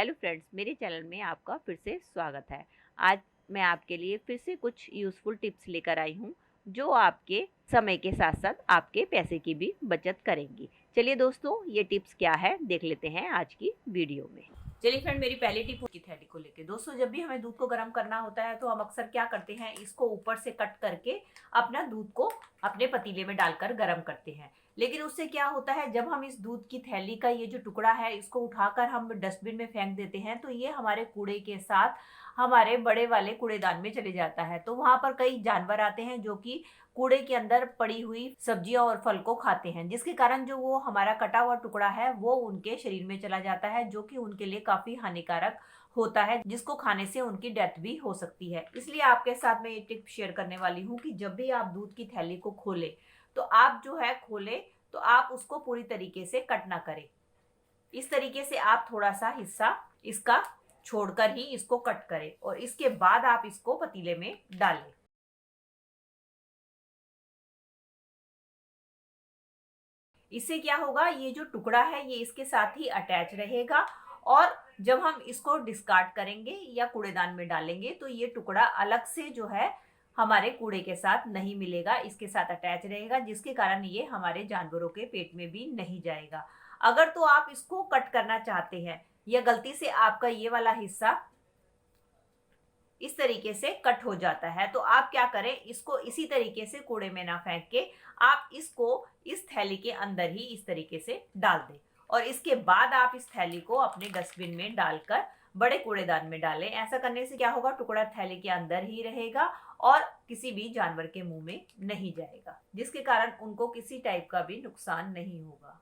Hello friends, मेरे channel में आपका फिर से स्वागत है। आज मैं आपके लिए फिर से कुछ यूज़फुल टिप्स लेकर आई हूँ, जो आपके समय के साथ-साथ आपके पैसे की भी बचत करेंगी। चलिए दोस्तों, ये टिप्स क्या है देख लेते हैं आज की वीडियो में। चलिए फ्रेंड, मेरी पहली टिप की थैली को लेके। दोस्तों, जब भी हमें दूध को गर्म करना होता है तो हम अक्सर क्या करते हैं, इसको ऊपर से कट करके अपना दूध को अपने पतीले में डालकर गर्म करते हैं। लेकिन उससे क्या होता है, जब हम इस दूध की थैली का ये जो टुकड़ा है इसको उठाकर हम डस्टबिन में फेंक देते हैं तो ये हमारे कूड़े के साथ हमारे बड़े वाले कूड़ेदान में चले जाता है। तो वहां पर कई जानवर आते हैं जो कि कूड़े के अंदर पड़ी हुई सब्जियां और फल को खाते हैं, जिसके कारण जो वो हमारा कटा हुआ टुकड़ा है वो उनके शरीर में चला जाता है, जो कि उनके लिए काफी हानिकारक होता है, जिसको खाने से उनकी डेथ भी हो सकती है। इसलिए आपके साथ मैं ये टिप शेयर करने वाली हूँ कि जब भी आप दूध की थैली को खोले तो आप जो है खोले तो आप उसको पूरी तरीके से कट ना करें। इस तरीके से आप थोड़ा सा हिस्सा इसका छोड़कर ही इसको कट करें और इसके बाद आप इसको पतीले में डालें। इससे क्या होगा, ये जो टुकड़ा है ये इसके साथ ही अटैच रहेगा और जब हम इसको डिस्कार्ड करेंगे या कूड़ेदान में डालेंगे तो ये टुकड़ा अलग से जो है हमारे कूड़े के साथ नहीं मिलेगा, इसके साथ अटैच रहेगा, जिसके कारण ये हमारे जानवरों के पेट में भी नहीं जाएगा। अगर तो आप इसको कट करना चाहते हैं या गलती से आपका ये वाला हिस्सा इस तरीके से कट हो जाता है तो आप क्या करें, इसको इसी तरीके से कूड़े में ना फेंक के आप इसको इस थैली के अंदर ही इस तरीके से डाल दें और इसके बाद आप इस थैली को अपने डस्टबिन में डालकर बड़े कूड़ेदान में डालें। ऐसा करने से क्या होगा, टुकड़ा थैली के अंदर ही रहेगा और किसी भी जानवर के मुंह में नहीं जाएगा, जिसके कारण उनको किसी टाइप का भी नुकसान नहीं होगा।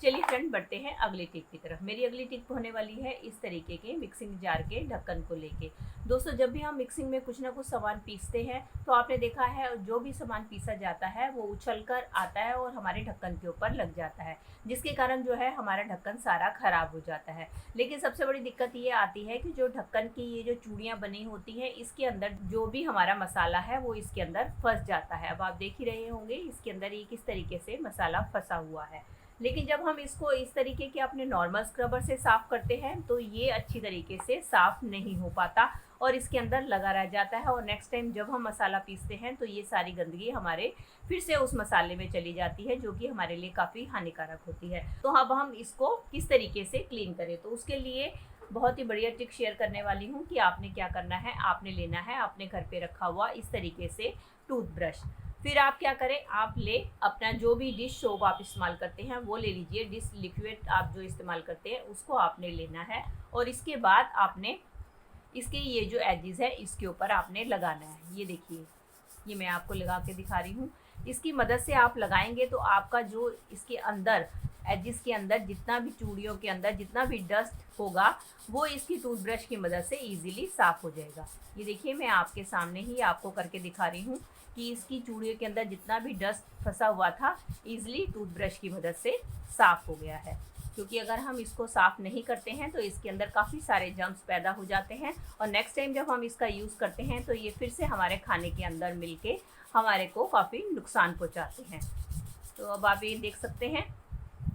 चलिए फ्रेंड, बढ़ते हैं अगली टिप की तरफ। मेरी अगली टिप होने वाली है इस तरीके के मिक्सिंग जार के ढक्कन को लेके। दोस्तों, जब भी हम मिक्सिंग में कुछ ना कुछ सामान पीसते हैं तो आपने देखा है जो भी सामान पीसा जाता है वो उछल कर आता है और हमारे ढक्कन के ऊपर लग जाता है, जिसके कारण जो है हमारा ढक्कन सारा खराब हो जाता है। लेकिन सबसे बड़ी दिक्कत ये आती है कि जो ढक्कन की ये जो चूड़ियाँ बनी होती हैं इसके अंदर जो भी हमारा मसाला है वो इसके अंदर फंस जाता है। अब आप देख ही रहे होंगे इसके अंदर ये किस तरीके से मसाला फंसा हुआ है। लेकिन जब हम इसको इस तरीके के अपने नॉर्मल स्क्रबर से साफ करते हैं तो ये अच्छी तरीके से साफ नहीं हो पाता और इसके अंदर लगा रह जाता है और नेक्स्ट टाइम जब हम मसाला पीसते हैं तो ये सारी गंदगी हमारे फिर से उस मसाले में चली जाती है, जो कि हमारे लिए काफ़ी हानिकारक होती है। तो अब हम इसको किस तरीके से क्लीन करें, तो उसके लिए बहुत ही बढ़िया ट्रिक शेयर करने वाली हूँ कि आपने क्या करना है। आपने लेना है अपने घर पे रखा हुआ इस तरीके से टूथब्रश। फिर आप क्या करें, आप ले अपना जो भी डिश सोप आप इस्तेमाल करते हैं वो ले लीजिए। डिश लिक्विड आप जो इस्तेमाल करते हैं उसको आपने लेना है और इसके बाद आपने इसके ये जो एजेस है इसके ऊपर आपने लगाना है। ये देखिए, ये मैं आपको लगा के दिखा रही हूँ। इसकी मदद से आप लगाएंगे तो आपका जो इसके अंदर एजिस के अंदर जितना भी चूड़ियों के अंदर जितना भी डस्ट होगा वो इसकी टूथब्रश की मदद से इजीली साफ़ हो जाएगा। ये देखिए, मैं आपके सामने ही आपको करके दिखा रही हूँ कि इसकी चूड़ियों के अंदर जितना भी डस्ट फंसा हुआ था इजीली टूथब्रश की मदद से साफ़ हो गया है। क्योंकि अगर हम इसको साफ़ नहीं करते हैं तो इसके अंदर काफ़ी सारे जर्म्स पैदा हो जाते हैं और नेक्स्ट टाइम जब हम इसका यूज़ करते हैं तो ये फिर से हमारे खाने के अंदर मिलके हमारे को काफ़ी नुकसान पहुंचाते हैं। तो अब आप ये देख सकते हैं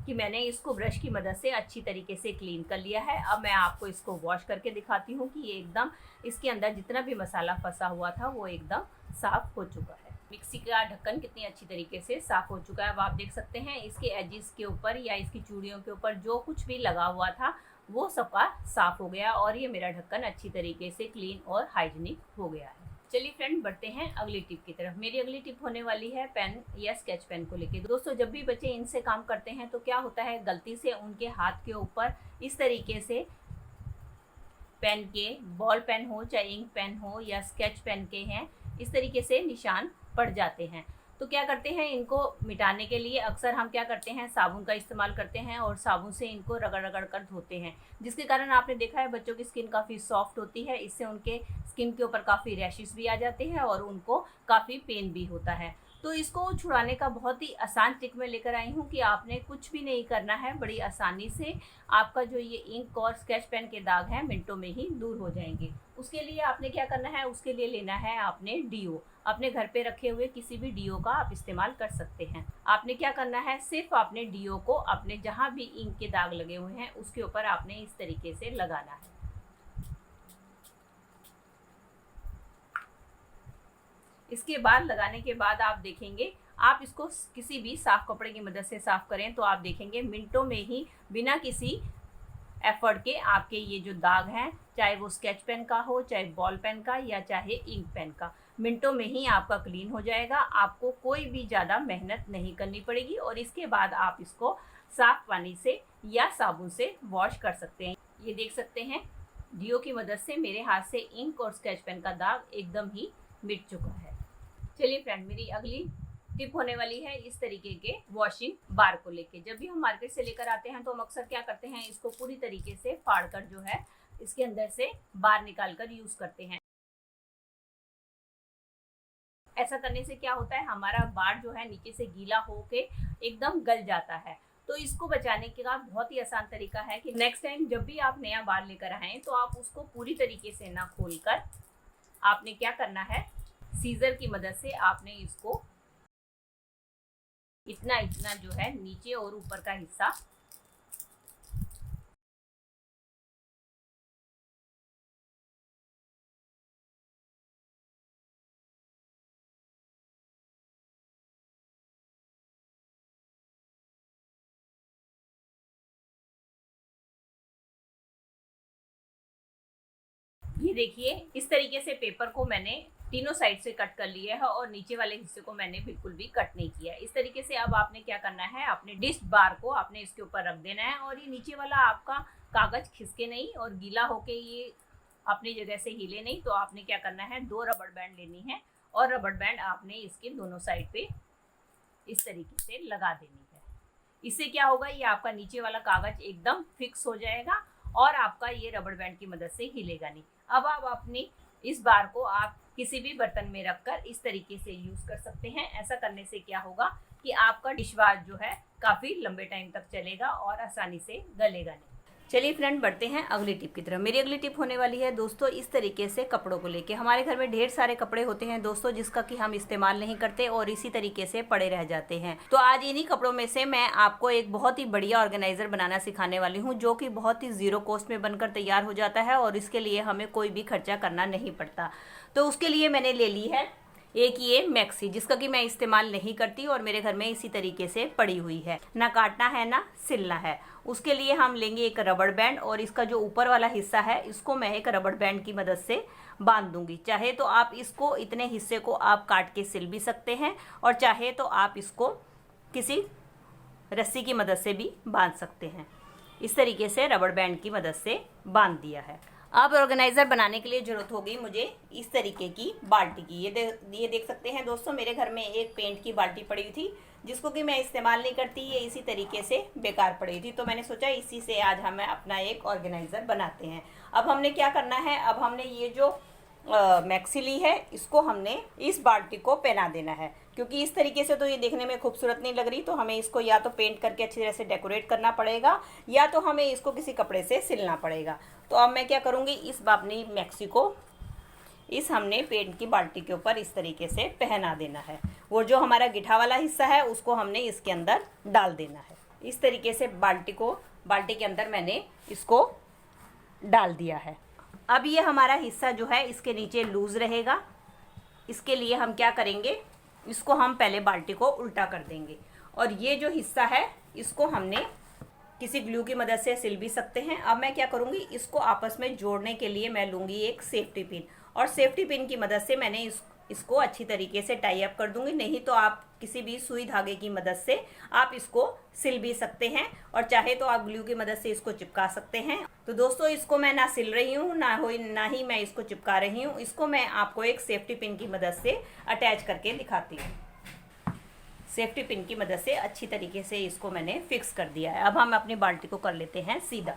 कि मैंने इसको ब्रश की मदद से अच्छी तरीके से क्लीन कर लिया है। अब मैं आपको इसको वॉश करके दिखाती हूँ कि ये एकदम इसके अंदर जितना भी मसाला फंसा हुआ था वो एकदम साफ़ हो चुका है। मिक्सी का ढक्कन कितनी अच्छी तरीके से साफ़ हो चुका है। अब आप देख सकते हैं इसके एजिस के ऊपर या इसकी चूड़ियों के ऊपर जो कुछ भी लगा हुआ था वो सबका साफ़ हो गया और ये मेरा ढक्कन अच्छी तरीके से क्लीन और हाइजीनिक हो गया है। चलिए फ्रेंड, बढ़ते हैं अगली टिप की तरफ। मेरी अगली टिप होने वाली है पेन या स्केच पेन को लेके। दोस्तों, जब भी बच्चे इनसे काम करते हैं तो क्या होता है, गलती से उनके हाथ के ऊपर इस तरीके से पेन के, बॉल पेन हो चाहे इंक पेन हो या स्केच पेन के हैं, इस तरीके से निशान पड़ जाते हैं। तो क्या करते हैं, इनको मिटाने के लिए अक्सर हम क्या करते हैं, साबुन का इस्तेमाल करते हैं और साबुन से इनको रगड़ रगड़ कर धोते हैं, जिसके कारण आपने देखा है बच्चों की स्किन काफ़ी सॉफ्ट होती है। इससे उनके स्किन के ऊपर काफ़ी रैशेस भी आ जाते हैं और उनको काफ़ी पेन भी होता है। तो इसको छुड़ाने का बहुत ही आसान ट्रिक मैं लेकर आई हूँ कि आपने कुछ भी नहीं करना है, बड़ी आसानी से आपका जो ये इंक और स्केच पेन के दाग हैं मिनटों में ही दूर हो जाएंगे। उसके लिए आपने क्या करना है, उसके लिए लेना है आपने डीओ। अपने घर पे रखे हुए किसी भी डीओ का आप इस्तेमाल कर सकते हैं। आपने क्या करना है, सिर्फ आपने डीओ को अपने जहाँ भी इंक के दाग लगे हुए हैं उसके ऊपर आपने इस तरीके से लगाना है। इसके बाद लगाने के बाद आप देखेंगे, आप इसको किसी भी साफ कपड़े की मदद से साफ करें तो आप देखेंगे मिनटों में ही बिना किसी एफर्ट के आपके ये जो दाग हैं, चाहे वो स्केच पेन का हो, चाहे बॉल पेन का या चाहे इंक पेन का, मिनटों में ही आपका क्लीन हो जाएगा। आपको कोई भी ज़्यादा मेहनत नहीं करनी पड़ेगी और इसके बाद आप इसको साफ पानी से या साबुन से वॉश कर सकते हैं। ये देख सकते हैं डीओ की मदद से मेरे हाथ से इंक और स्केच पेन का दाग एकदम ही मिट चुका है। चलिए फ्रेंड, मेरी अगली टिप होने वाली है इस तरीके के वॉशिंग बार को लेके। जब भी हम मार्केट से लेकर आते हैं तो हम अक्सर क्या करते हैं, इसको पूरी तरीके से फाड़ कर जो है इसके अंदर से बार निकाल कर यूज करते हैं। ऐसा करने से क्या होता है, हमारा बार जो है नीचे से गीला होके एकदम गल जाता है। तो इसको बचाने का बहुत ही आसान तरीका है कि नेक्स्ट टाइम जब भी आप नया बार लेकर आएं तो आप उसको पूरी तरीके से ना खोलकर आपने क्या करना है, सीजर की मदद से आपने इसको इतना इतना जो है नीचे और ऊपर का हिस्सा ये देखिए, इस तरीके से पेपर को मैंने तीनों साइड से कट कर लिया है और नीचे वाले हिस्से को मैंने बिल्कुल भी कट नहीं किया है। इस तरीके से अब आपने क्या करना है, अपने डिश बार को आपने इसके ऊपर रख देना है और ये नीचे वाला आपका कागज खिसके नहीं और गीला होके ये अपनी जगह से हिले नहीं। तो आपने क्या करना है, 2 रबड़ बैंड लेनी है और रबड़ बैंड आपने इसके दोनों साइड पे इस तरीके से लगा देनी है। इससे क्या होगा, ये आपका नीचे वाला कागज एकदम फिक्स हो जाएगा और आपका ये रबड़ बैंड की मदद से हिलेगा नहीं। अब आप अपनी इस बार को आप किसी भी बर्तन में रखकर इस तरीके से यूज कर सकते हैं। ऐसा करने से क्या होगा कि आपका डिश बार जो है काफी लंबे टाइम तक चलेगा और आसानी से गलेगा नहीं। चलिए फ्रेंड, बढ़ते हैं अगली टिप की तरफ। मेरी अगली टिप होने वाली है दोस्तों इस तरीके से कपड़ों को लेके। हमारे घर में ढेर सारे कपड़े होते हैं दोस्तों, जिसका कि हम इस्तेमाल नहीं करते और इसी तरीके से पड़े रह जाते हैं। तो आज इन्हीं कपड़ों में से मैं आपको एक बहुत ही बढ़िया ऑर्गेनाइजर बनाना सिखाने वाली हूँ, जो कि बहुत ही जीरो कॉस्ट में बनकर तैयार हो जाता है और इसके लिए हमें कोई भी खर्चा करना नहीं पड़ता। तो उसके लिए मैंने ले ली है एक ये मैक्सी, जिसका कि मैं इस्तेमाल नहीं करती और मेरे घर में इसी तरीके से पड़ी हुई है, ना काटना है ना सिलना है। उसके लिए हम लेंगे एक रबड़ बैंड और इसका जो ऊपर वाला हिस्सा है इसको मैं एक रबड़ बैंड की मदद से बांध दूंगी। चाहे तो आप इसको इतने हिस्से को आप काट के सिल भी सकते हैं और चाहे तो आप इसको किसी रस्सी की मदद से भी बांध सकते हैं। इस तरीके से रबड़ बैंड की मदद से बांध दिया है। अब ऑर्गेनाइजर बनाने के लिए जरूरत होगी मुझे इस तरीके की बाल्टी की। ये देख सकते हैं दोस्तों, मेरे घर में एक पेंट की बाल्टी पड़ी हुई थी जिसको कि मैं इस्तेमाल नहीं करती, ये इसी तरीके से बेकार पड़ी थी। तो मैंने सोचा इसी से आज हम अपना एक ऑर्गेनाइजर बनाते हैं। अब हमने क्या करना है, अब हमने ये जो मैक्सी ली है इसको हमने इस बाल्टी को पहना देना है, क्योंकि इस तरीके से तो ये देखने में खूबसूरत नहीं लग रही। तो हमें इसको या तो पेंट करके अच्छी तरह से डेकोरेट करना पड़ेगा या तो हमें इसको किसी कपड़े से सिलना पड़ेगा। तो अब मैं क्या करूँगी, इस अपनी मैक्सी को इस हमने पेंट की बाल्टी के ऊपर इस तरीके से पहना देना है। वो जो हमारा गिठा वाला हिस्सा है उसको हमने इसके अंदर डाल देना है। इस तरीके से बाल्टी के अंदर मैंने इसको डाल दिया है। अब ये हमारा हिस्सा जो है इसके नीचे लूज रहेगा। इसके लिए हम क्या करेंगे, इसको हम पहले बाल्टी को उल्टा कर देंगे और ये जो हिस्सा है इसको हमने किसी ग्लू की मदद से सिल भी सकते हैं। अब मैं क्या करूँगी, इसको आपस में जोड़ने के लिए मैं लूँगी एक सेफ्टी पिन और सेफ्टी पिन की मदद से मैंने इसको अच्छी तरीके से टाई अप कर दूंगी। नहीं तो आप किसी भी सुई धागे की मदद से आप इसको सिल भी सकते हैं और चाहे तो आप ग्लू की मदद से इसको चिपका सकते हैं। तो दोस्तों इसको मैं ना सिल रही हूँ ना ही मैं इसको चिपका रही हूँ। इसको मैं आपको एक सेफ्टी पिन की मदद से अटैच करके दिखाती हूँ। सेफ्टी पिन की मदद से अच्छी तरीके से इसको मैंने फिक्स कर दिया है। अब हम अपनी बाल्टी को कर लेते हैं सीधा।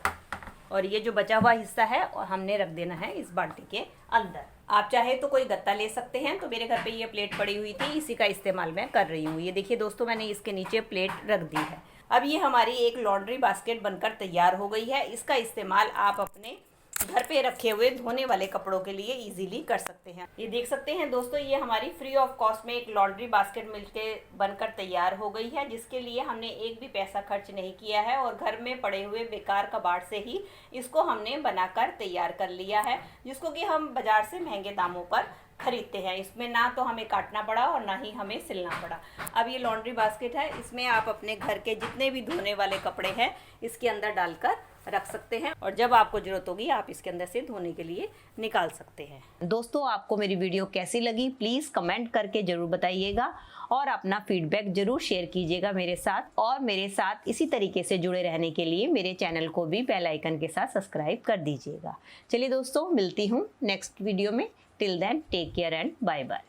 और ये जो बचा हुआ हिस्सा है और हमने रख देना है इस बाल्टी के अंदर। आप चाहे तो कोई गत्ता ले सकते हैं, तो मेरे घर पे ये प्लेट पड़ी हुई थी, इसी का इस्तेमाल मैं कर रही हूँ। ये देखिए दोस्तों, मैंने इसके नीचे प्लेट रख दी है। अब ये हमारी एक लॉन्ड्री बास्केट बनकर तैयार हो गई है। इसका इस्तेमाल आप अपने घर पे रखे हुए धोने वाले कपड़ों के लिए इजीली कर सकते हैं। ये देख सकते हैं दोस्तों, ये हमारी फ्री ऑफ कॉस्ट में एक लॉन्ड्री बास्केट मिलके बनकर तैयार हो गई है, जिसके लिए हमने एक भी पैसा खर्च नहीं किया है और घर में पड़े हुए बेकार कबाड़ से ही इसको हमने बनाकर तैयार कर लिया है, जिसको कि हम बाजार से महंगे दामों पर खरीदते हैं। इसमें ना तो हमें काटना पड़ा और ना ही हमें सिलना पड़ा। अब ये लॉन्ड्री बास्केट है, इसमें आप अपने घर के जितने भी धोने वाले कपड़े हैं इसके अंदर डालकर रख सकते हैं और जब आपको जरूरत होगी आप इसके अंदर से धोने के लिए निकाल सकते हैं। दोस्तों, आपको मेरी वीडियो कैसी लगी प्लीज़ कमेंट करके ज़रूर बताइएगा और अपना फीडबैक ज़रूर शेयर कीजिएगा मेरे साथ। और मेरे साथ इसी तरीके से जुड़े रहने के लिए मेरे चैनल को भी बेल आइकन के साथ सब्सक्राइब कर दीजिएगा। चलिए दोस्तों, मिलती हूँ नेक्स्ट वीडियो में। Till then take care and bye bye.